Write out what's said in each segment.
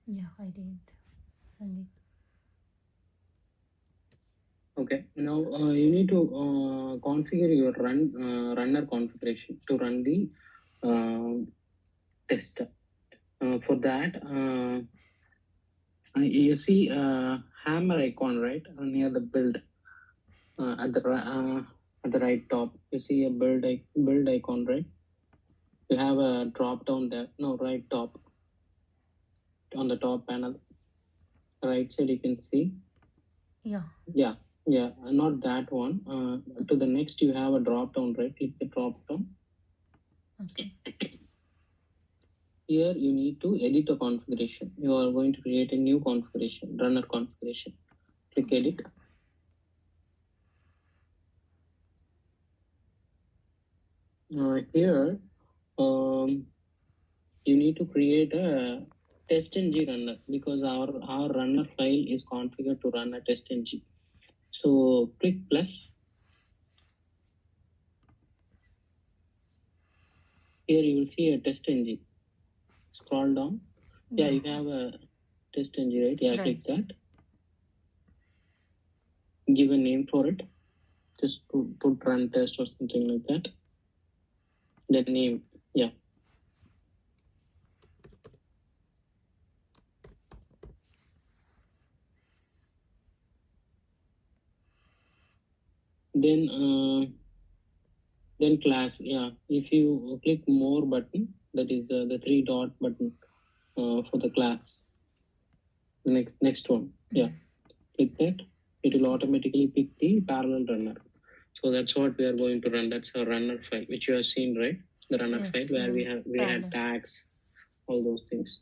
Yeah, I did, Sandeep. Okay. Now you need to configure your runner configuration to run the test. For that, you see hammer icon right near the build at the right top. You see a build icon, right? You have a drop down there. No, right top on the top panel, right side you can see. Yeah. Yeah, yeah, not that one. To the next, you have a drop down, right? Click the drop down. Okay. Here you need to edit a configuration. You are going to create a new configuration, runner configuration. Click Okay. edit. Here, you need to create a testng runner because our runner file is configured to run a testng. So click plus. Here you will see a testng. Scroll down. Yeah, you have a testng, right? Yeah, Right. click that. Give a name for it. Just put run test or something like that. The name, yeah. Then class, yeah. If you click more button, that is the three dot button for the class. The next one, yeah. Click that. It will automatically pick the parallel runner. So that's what we are going to run. That's our runner file, which you have seen, right? The runner Yes, file where we had tags, all those things.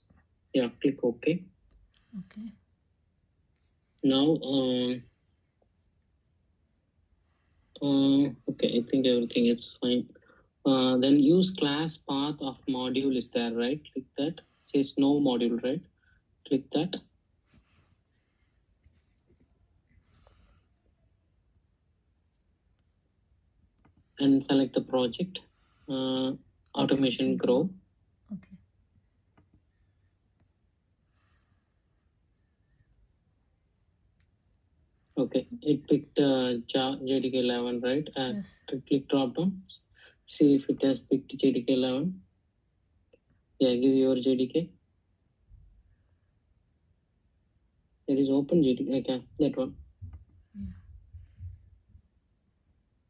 Yeah, click OK. Okay. Now, okay, I think everything is fine. Then use class path of module is there, right? Click that. It says no module, right? Click that. And select the project. Automation Grow. Okay. Okay, it picked JDK 11, right? Yes. Click drop down. See if it has picked JDK 11. Yeah, give your JDK. It is open JDK. Okay, that one. Yeah.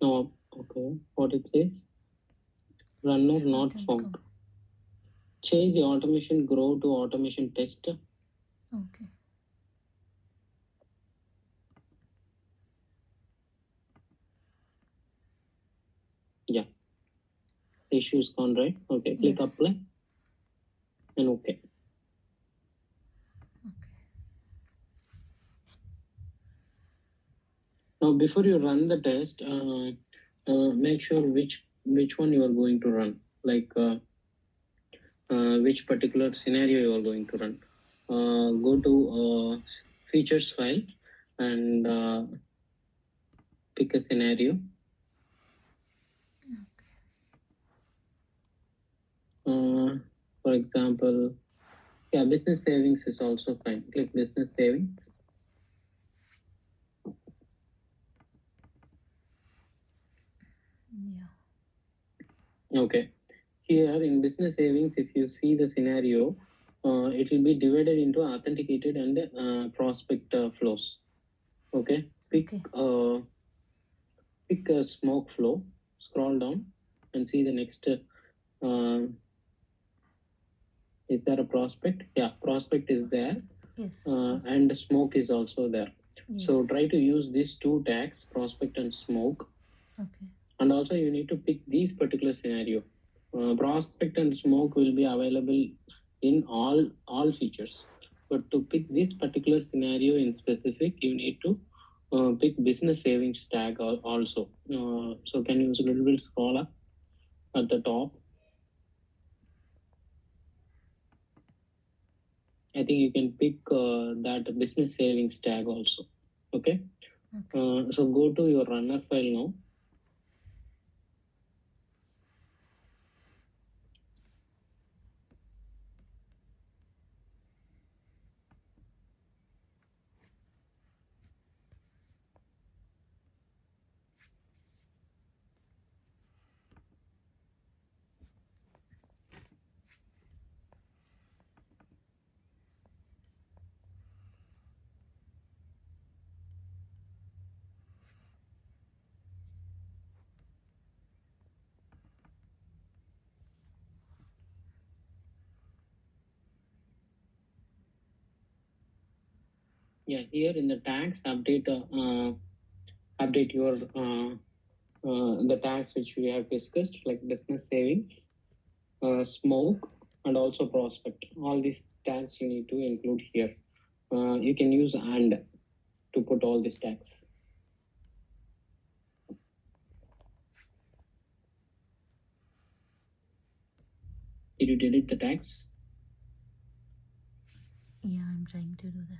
No, okay. What it says? Runner not found. Change the automation grow to automation test. Okay. Yeah. The issue is gone, right? Okay, click Yes. apply. And okay. Now, before you run the test, make sure which one you are going to run. Like which particular scenario you are going to run. Go to features file and pick a scenario. For example, yeah, business savings is also fine. Click business savings. Yeah. Okay. Here in business savings, if you see the scenario, it will be divided into authenticated and prospect flows. Okay. Pick a smoke flow. Scroll down and see the next. Is there a prospect? Yeah, prospect is there. Yes. And the smoke is also there. Yes. So try to use these two tags, prospect and smoke. Okay. And also you need to pick these particular scenario. Prospect and smoke will be available in all features. But to pick this particular scenario in specific, you need to pick business savings tag also. So can you use a little bit scroll up at the top? I think you can pick that business savings tag also. Okay. So go to your runner file now. Yeah, here in the tags, update your the tags which we have discussed, like business savings, smoke, and also prospect. All these tags you need to include here. You can use and to put all these tags. Did you delete the tags? Yeah, I'm trying to do that.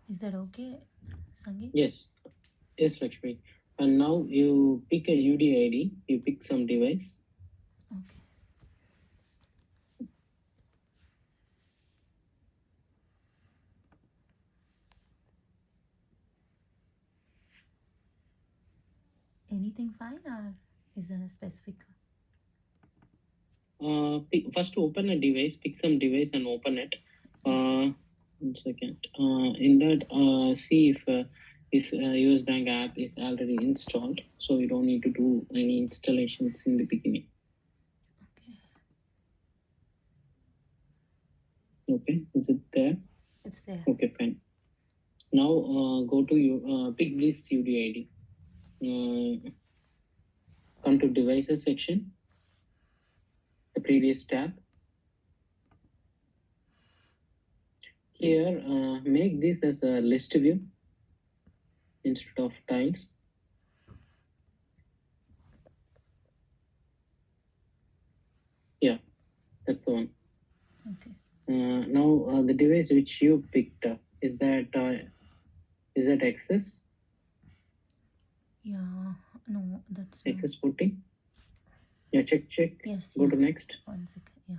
Is that okay, Sangeet? Yes, yes, Lakshmi. And now you pick a UDID, you pick some device. Okay. Anything fine, or is there a specific? First open a device, pick some device and open it. 1 second. In that, see if US Bank app is already installed, so you don't need to do any installations in the beginning. Okay. Okay, is it there? It's there. Okay, fine. Now go to you pick this UDID. Come to devices section, the previous tab. Here, make this as a list view instead of tiles. Yeah, that's the one. Okay. Now the device which you picked up, is that access? Yeah. No, that's Access putting? Yeah, check. Yes. Go yeah. to next. 1 second. Yeah.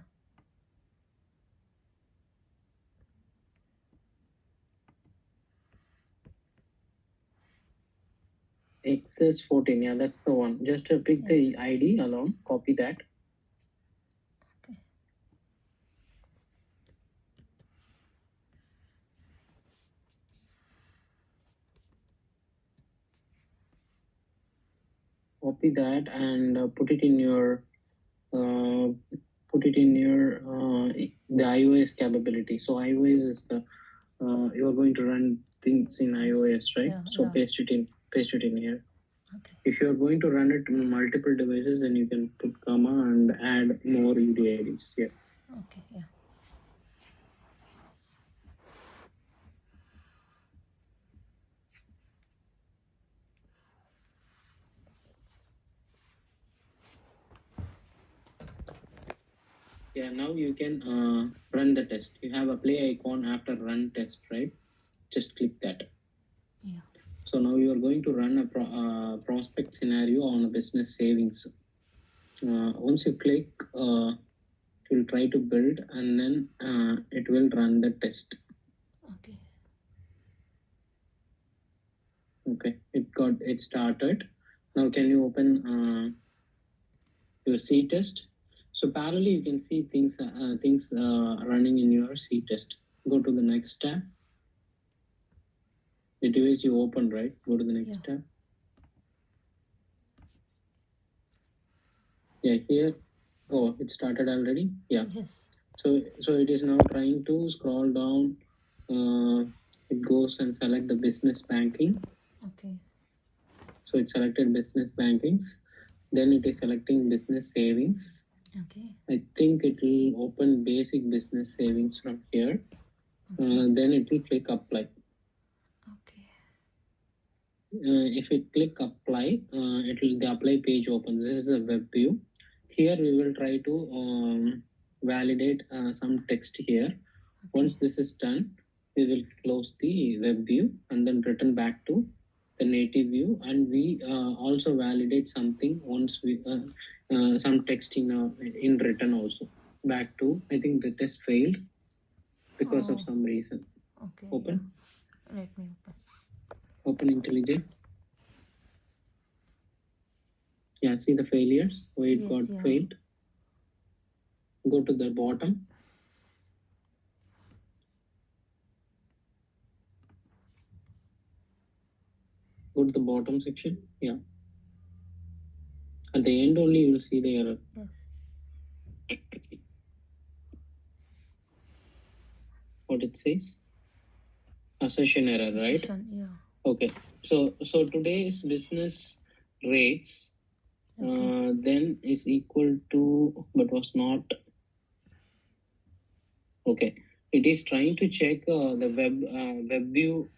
Access 14. Yeah, that's the one. Just pick the ID alone. Copy that. Okay. Copy that and put it in your the iOS capability. So iOS is the you are going to run things in iOS, right? Yeah, so yeah. paste it in here. Okay. If you are going to run it on multiple devices, then you can put comma and add more UDIDs here. Okay. Yeah. Yeah, now you can run the test. You have a play icon after run test, right? Just click that. Yeah. So now you are going to run a prospect scenario on a business savings. Once you click, it will try to build, and then it will run the test. Okay. Okay, it started. Now can you open your C test? So parallelly you can see things running in your C test. Go to the next tab. The device you opened, right? Go to the next tab. Yeah, here. Oh, it started already. Yeah. Yes. So it is now trying to scroll down. It goes and select the business banking. Okay. So it selected business bankings. Then it is selecting business savings. Okay. I think it will open basic business savings from here. Okay. Then it will click apply. Okay. If it click apply, the apply page opens. This is a web view. Here we will try to validate some text here. Okay. Once this is done, we will close the web view and then return back to the native view, and we also validate something once we some text in written also. Back to, I think the test failed because of some reason. Okay. Open. Yeah. Let me open. Open IntelliJ. Yeah, see the failures where it got failed. Go to the bottom. Go to the bottom section. Yeah. At the end only you will see the error. Yes. What it says? Assertion error, right? Yeah. Okay. So today's business rates then is equal to, but was not. Okay. It is trying to check the web view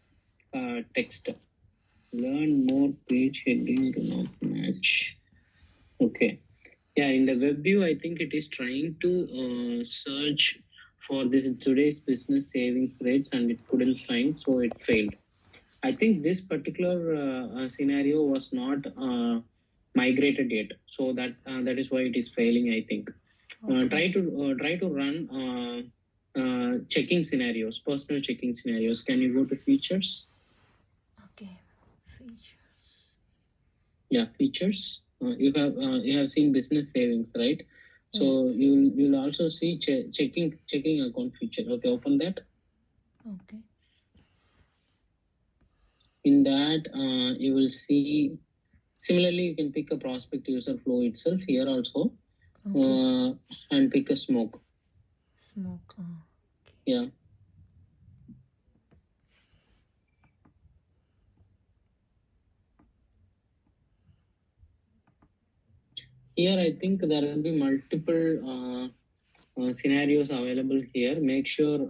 text. Learn more page heading do not match. Okay. Yeah, in the web view, I think it is trying to search for this today's business savings rates, and it couldn't find, so it failed. I think this particular scenario was not migrated yet, so that is why it is failing, I think. Try to run checking scenarios, personal checking scenarios. Can you go to features? Okay, features. Yeah, features. You have seen business savings, right? So yes. you'll also see checking account feature. Okay, open that. Okay. In that, you will see. Similarly, you can pick a prospect user flow itself here also, and pick a smoke. Smoke. Okay. Yeah. Here, I think there will be multiple scenarios available here. Make sure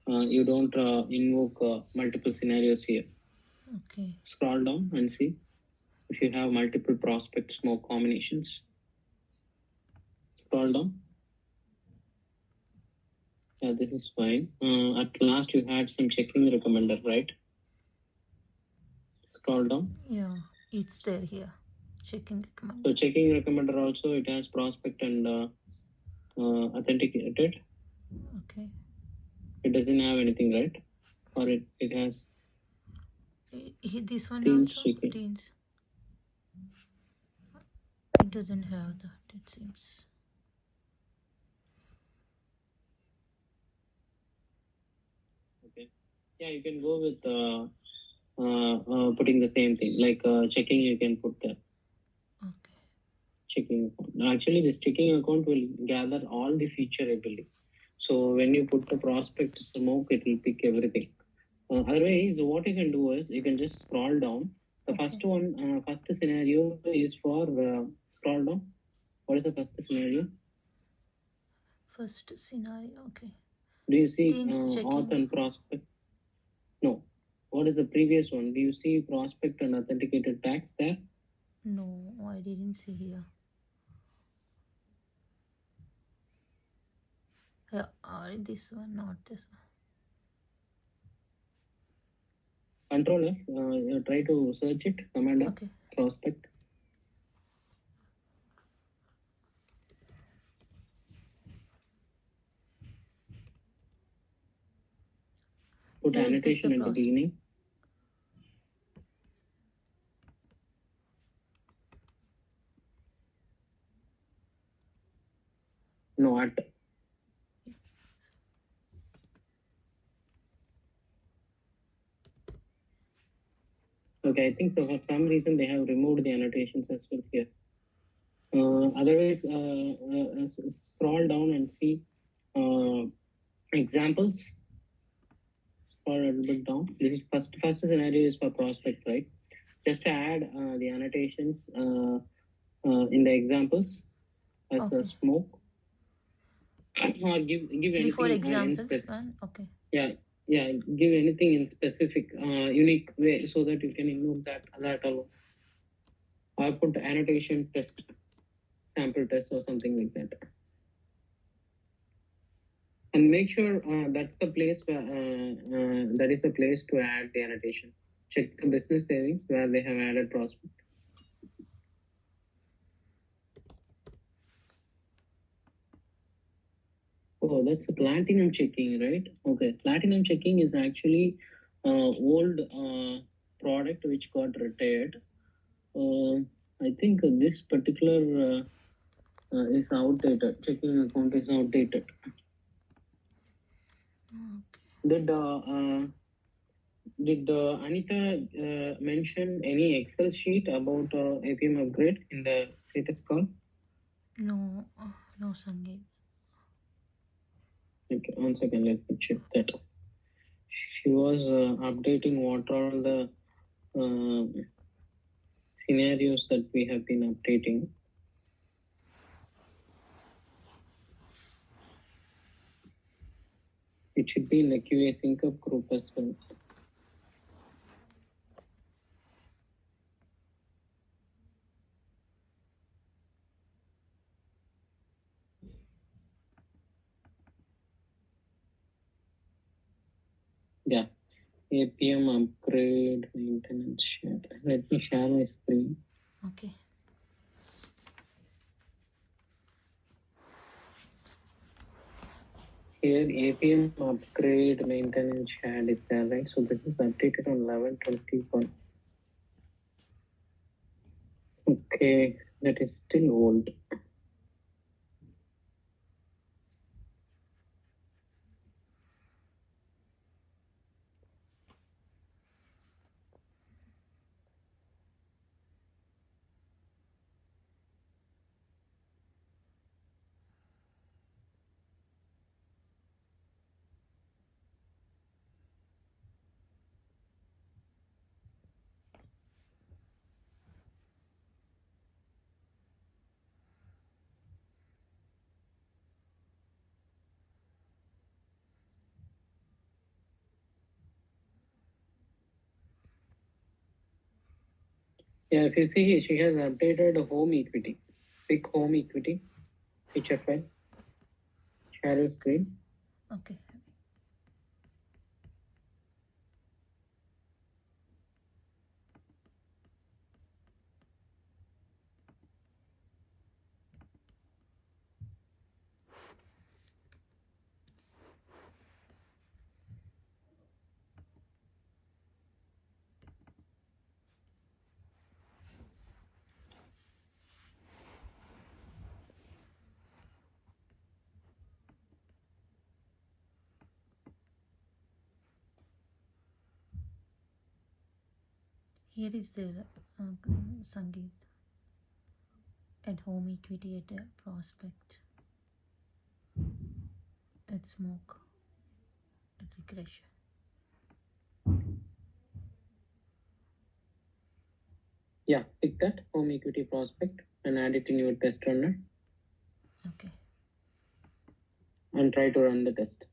you don't invoke multiple scenarios here. Okay. Scroll down and see if you have multiple prospect smoke combinations. Scroll down. Yeah, this is fine. At last, you had some checking recommender, right? Scroll down. Yeah, it's there here. Checking recommender. So checking recommender also, it has prospect and authenticated. Okay. It doesn't have anything, right? Or it has. This one teens also. checking. Teens. It doesn't have that, it seems. Okay. Yeah, you can go with putting the same thing. Like checking, you can put there. Okay. Checking account. Actually, this checking account will gather all the feature ability. So when you put the prospect smoke, it will pick everything. Otherwise, what you can do is you can just scroll down. The first one, first scenario is for scroll down. What is the first scenario? First scenario, okay. Do you see checking. auth and prospect? No. What is the previous one? Do you see prospect and authenticated tags there? No, I didn't see here. Yeah, or this one, not this one. Control F, try to search it, Command F, Okay. prospect. Put Here is this the annotation at the prospect? beginning. No, at. Okay, I think so. For some reason, they have removed the annotations as well here. Otherwise, scroll down and see examples. Scroll a little bit down. This is first scenario is for prospect, right? Just add the annotations in the examples as a Okay. smoke. Or give Before anything examples one. Okay. Yeah, give anything in specific, unique way so that you can include that alone. Or put annotation test, sample test, or something like that. And make sure that's the place where that is the place to add the annotation. Check the business savings where they have added prospect. Oh, that's a platinum checking, right? Okay, platinum checking is actually old product which got retired. I think this particular is outdated. Checking account is outdated. Okay. Did Anita mention any Excel sheet about APM upgrade in the status call? No, no, Sangeet. Okay, 1 second, let me check that. She was updating what are the scenarios that we have been updating. It should be in the QA sync up group as well. Yeah, APM upgrade maintenance share. Let me share my screen. Okay. Here APM upgrade maintenance shared is there, right? So this is updated on 11/21. Okay, that is still old. Yeah, if you see, she has updated home equity, pick home equity, feature file, share your screen. Okay. Here is the Sangeet at home equity at a prospect at smoke at regression. Yeah, pick that home equity prospect and add it in your test runner. Okay. And try to run the test.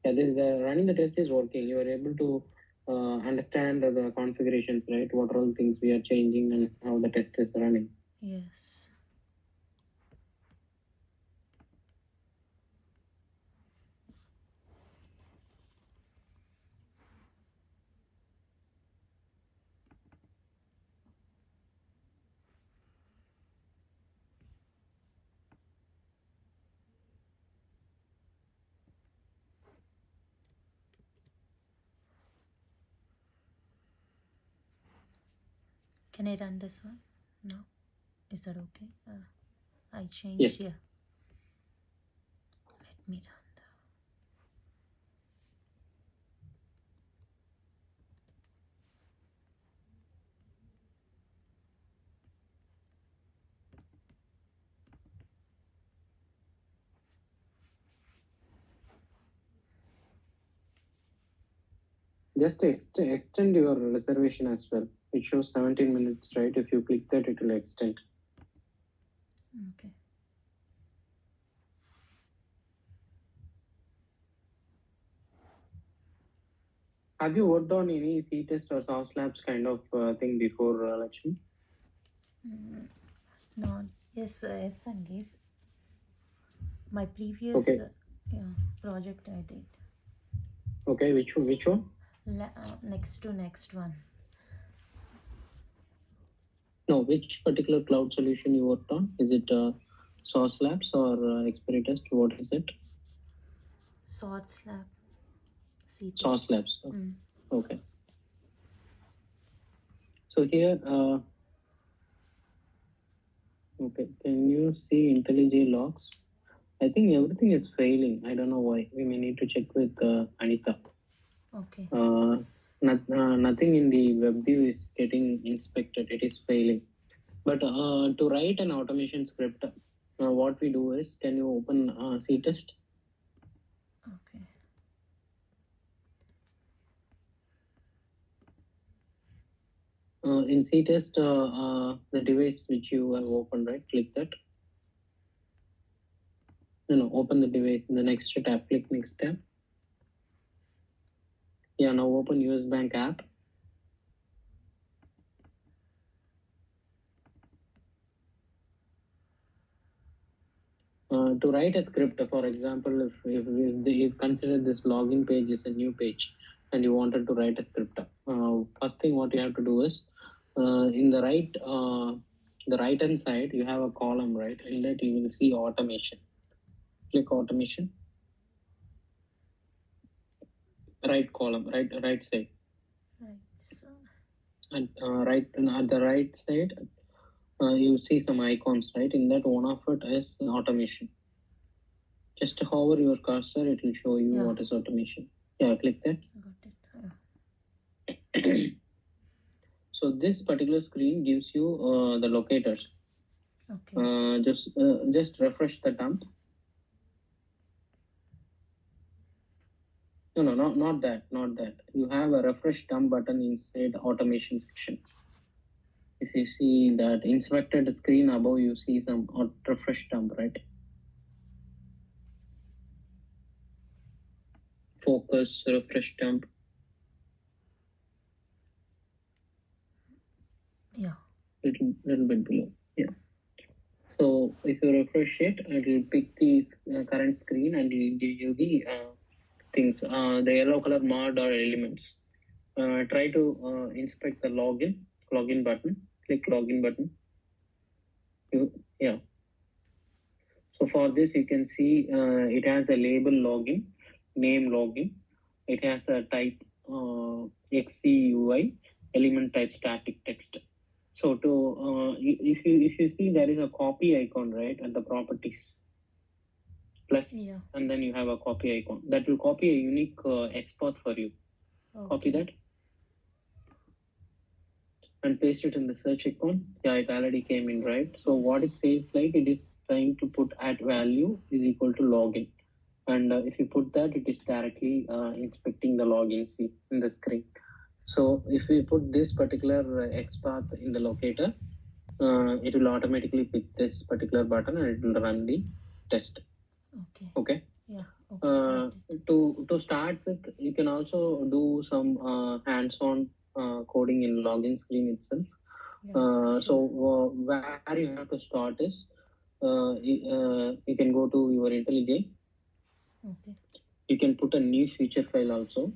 Yeah, running the test is working. You are able to understand the configurations, right? What are all things we are changing and how the test is running. Yes. Can I run this one? No. Is that okay? I changed Yes. here. Let me run the. Just extend your reservation as well. It shows 17 minutes, right? If you click that, it will extend. Okay. Have you worked on any C-test or SAS labs kind of thing before, Lakshmi? No. Yes, yes, Sangeet. My previous Okay. project I did. Okay, which one? Next one. No, which particular cloud solution you worked on? Is it Source Labs or Experitest? What is it? Source Lab. Source Labs. Mm. Okay. So here, okay, can you see IntelliJ logs? I think everything is failing. I don't know why. We may need to check with Anita. Okay. Nothing in the web view is getting inspected. It is failing. But to write an automation script, what we do is, can you open CTest? Okay. In CTest, the device which you have opened, right? Click that. No, open the device in the next tab. Click next tab. Yeah, now open US Bank app. To write a script, for example, if you consider this login page is a new page and you wanted to write a script, first thing what you have to do is, in the right hand side, you have a column, right? In that you will see automation. Click automation. Right column, right side. Right. So. And at the right side, you see some icons, right? In that, one of it is automation. Just hover your cursor, it will show you what is automation. Yeah, click that. Got it. So this particular screen gives you the locators. Okay. Just refresh the dump. No, not that. You have a refresh dump button inside the automation section. If you see that inspected screen above, you see some refresh dump, right? Focus, refresh dump. Yeah. Little bit below. Yeah. So if you refresh it, it will pick the current screen and it will give you the things, the yellow color mod or elements. Try to inspect the login button. Click login button. Yeah. So for this, you can see it has a label login, name login. It has a type XCUI, element type static text. So if you see, there is a copy icon, right, at the properties plus, and then you have a copy icon that will copy a unique export for you. Okay. Copy that and paste it in the search icon. Yeah, it already came in, right? So what it says, like, it is trying to put at value is equal to login. And if you put that, it is directly inspecting the login in the screen. So if we put this particular XPath in the locator, it will automatically pick this particular button and it will run the test. Okay. Yeah. Okay. To start with, you can also do some hands-on coding in login screen itself. Yeah, so where you have to start is you can go to your IntelliJ. Okay. You can put a new feature file also,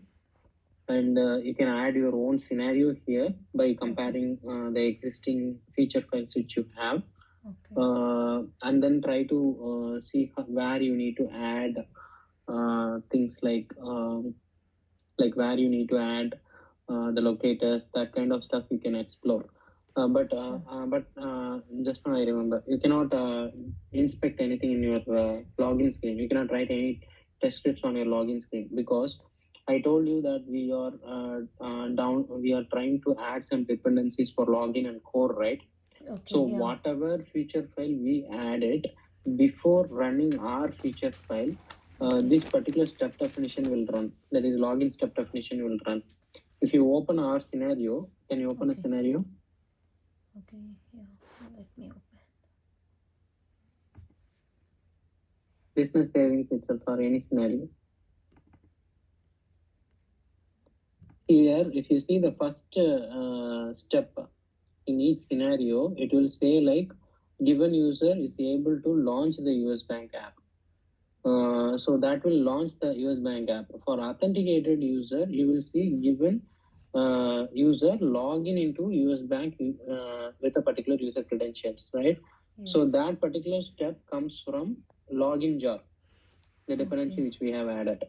and you can add your own scenario here by comparing the existing feature files which you have. Okay. And then try to see where you need to add things like where you need to add the locators, that kind of stuff you can explore. But Sure. just now I remember, you cannot inspect anything in your login screen. You cannot write any test scripts on your login screen because I told you that we are we are trying to add some dependencies for login and core, right? Okay, So yeah. whatever feature file we added before running our feature file, Okay. this particular step definition will run. That is login step definition will run. If you open our scenario, can you open a Okay. scenario? Okay, yeah. Let me open. Business savings itself or any scenario. Here, if you see the first step in each scenario, it will say like given user is able to launch the US Bank app. So that will launch the US Bank app. For authenticated user, you will see given user login into US Bank with a particular user credentials, right? Yes. So that particular step comes from login jar, the dependency Okay. which we have added.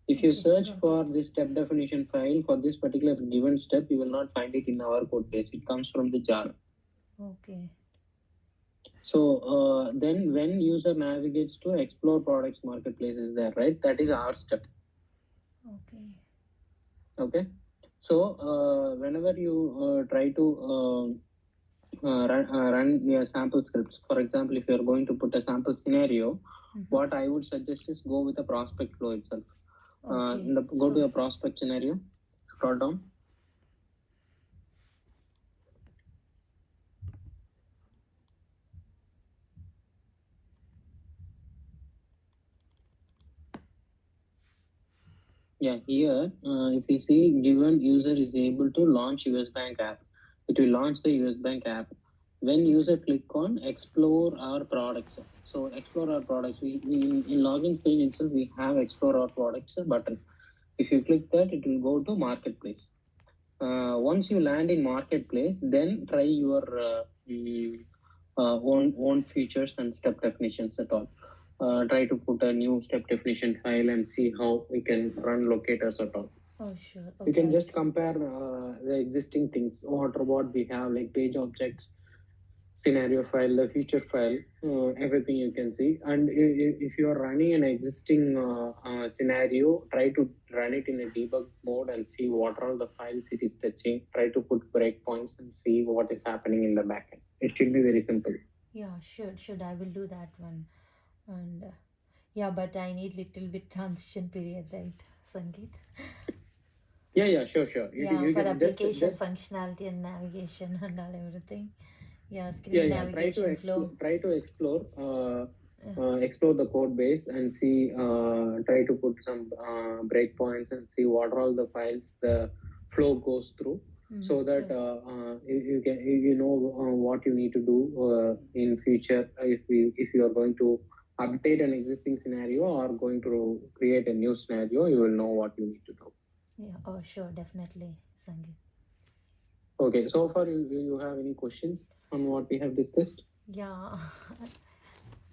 If you Okay, search got for it. this step definition file for this particular given step, you will not find it in our code base. It comes from the jar. Okay. So then when user navigates to explore products marketplace is there, right? That is our step. Okay. Okay. So whenever you try to run your sample scripts, for example, if you're going to put a sample scenario, what I would suggest is go with the prospect flow itself. Okay. Go to the prospect scenario, scroll down. Yeah, here, if you see given user is able to launch US Bank app, it will launch the US Bank app. When user click on explore our products, so explore our products, we in login screen itself, we have explore our products button. If you click that, it will go to marketplace. Once you land in marketplace, then try your own features and step definitions at all. Try to put a new step definition file and see how we can run locators at all. Oh, sure. You Okay. can just compare the existing things, what we have, like page objects, scenario file, the feature file, everything you can see. And if you are running an existing scenario, try to run it in a debug mode and see what are all the files it is touching. Try to put breakpoints and see what is happening in the backend. It should be very simple. Yeah, should I will do that one. And yeah, but I need little bit transition period, right, Sangeet? Yeah, sure. Yeah, You for can application just functionality and navigation and all everything. Yeah, screen yeah. navigation flow. Try to explore. Yeah. Explore the code base and see, try to put some breakpoints and see what are all the files the flow goes through, so that Sure. you know what you need to do in future if you are going to update an existing scenario or going to create a new scenario, you will know what you need to do. Yeah. Oh, sure. Definitely, Sangeet. Okay, so far you have any questions on what we have discussed? Yeah.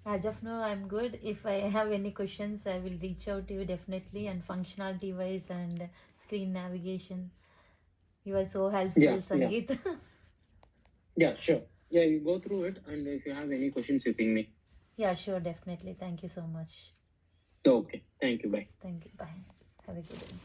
As of now, I'm good. If I have any questions, I will reach out to you definitely. And functionality wise and screen navigation, you are so helpful, Yeah, Sangeet. sure. Yeah, you go through it, and if you have any questions, you ping me. Yeah, sure, definitely. Thank you so much. Okay, thank you. Bye. Thank you. Bye. Have a good day.